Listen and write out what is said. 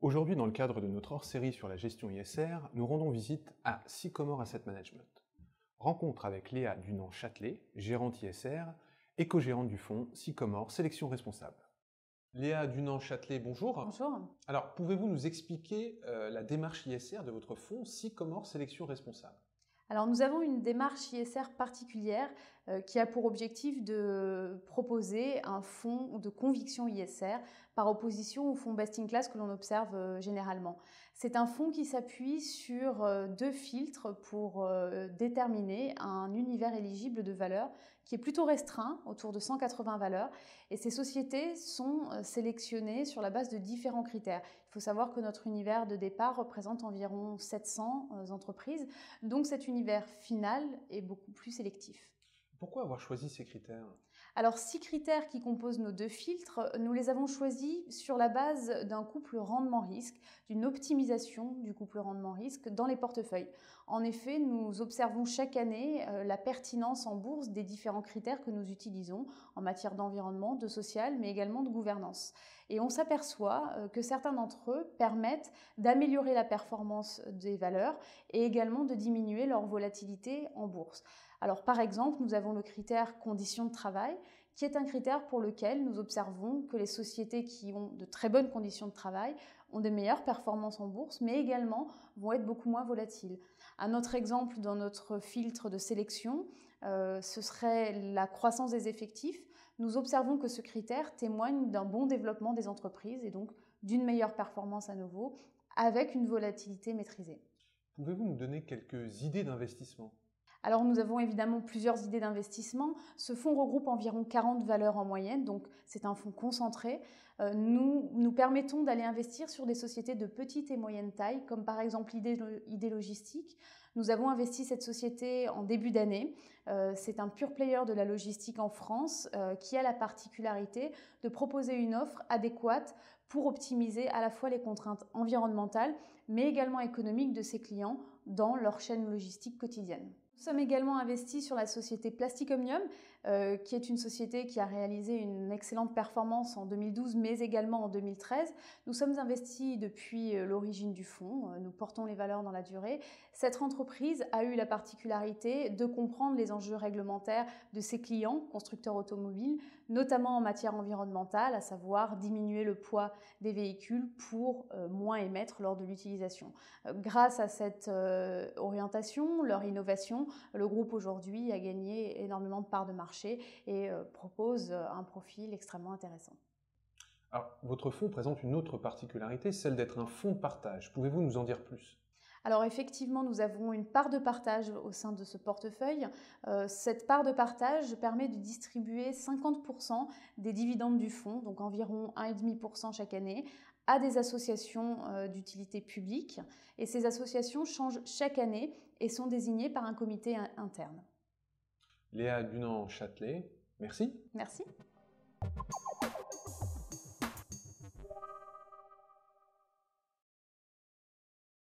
Aujourd'hui, dans le cadre de notre hors-série sur la gestion ISR, nous rendons visite à Sycomore Asset Management. Rencontre avec Léa Dunant-Châtelet, gérante ISR et co-gérante du fonds Sycomore Sélection Responsable. Léa Dunant-Châtelet, bonjour. Bonjour. Alors, pouvez-vous nous expliquer la démarche ISR de votre fonds Sycomore Sélection Responsable ? Alors nous avons une démarche ISR particulière qui a pour objectif de proposer un fonds de conviction ISR par opposition au fonds Best in Class que l'on observe généralement. C'est un fonds qui s'appuie sur deux filtres pour déterminer un univers éligible de valeurs qui est plutôt restreint, autour de 180 valeurs, et ces sociétés sont sélectionnées sur la base de différents critères. Il faut savoir que notre univers de départ représente environ 700 entreprises, donc cet univers final est beaucoup plus sélectif. Pourquoi avoir choisi ces critères ? Alors, 6 critères qui composent nos deux filtres, nous les avons choisis sur la base d'un couple rendement-risque, d'une optimisation du couple rendement-risque dans les portefeuilles. En effet, nous observons chaque année la pertinence en bourse des différents critères que nous utilisons en matière d'environnement, de social, mais également de gouvernance. Et on s'aperçoit que certains d'entre eux permettent d'améliorer la performance des valeurs et également de diminuer leur volatilité en bourse. Alors par exemple, nous avons le critère conditions de travail, qui est un critère pour lequel nous observons que les sociétés qui ont de très bonnes conditions de travail ont de meilleures performances en bourse, mais également vont être beaucoup moins volatiles. Un autre exemple dans notre filtre de sélection, ce serait la croissance des effectifs. Nous observons que ce critère témoigne d'un bon développement des entreprises et donc d'une meilleure performance à nouveau, avec une volatilité maîtrisée. Pouvez-vous nous donner quelques idées d'investissement ? Alors nous avons évidemment plusieurs idées d'investissement. Ce fonds regroupe environ 40 valeurs en moyenne, donc c'est un fonds concentré. Nous permettons d'aller investir sur des sociétés de petite et moyenne taille, comme par exemple ID Logistique. Nous avons investi cette société en début d'année. C'est un pure player de la logistique en France qui a la particularité de proposer une offre adéquate pour optimiser à la fois les contraintes environnementales, mais également économiques de ses clients dans leur chaîne logistique quotidienne. Nous sommes également investis sur la société Plastic Omnium, qui est une société qui a réalisé une excellente performance en 2012, mais également en 2013. Nous sommes investis depuis l'origine du fonds, nous portons les valeurs dans la durée. Cette entreprise a eu la particularité de comprendre les enjeux réglementaires de ses clients, constructeurs automobiles, notamment en matière environnementale, à savoir diminuer le poids des véhicules pour moins émettre lors de l'utilisation. Grâce à cette orientation, leur innovation, le groupe aujourd'hui a gagné énormément de parts de marché et propose un profil extrêmement intéressant. Alors, votre fonds présente une autre particularité, celle d'être un fonds de partage. Pouvez-vous nous en dire plus ? Alors effectivement, nous avons une part de partage au sein de ce portefeuille. Cette part de partage permet de distribuer 50% des dividendes du fonds, donc environ 1,5% chaque année, à des associations d'utilité publique. Et ces associations changent chaque année et sont désignées par un comité interne. Léa Dunant-Châtelet, merci. Merci.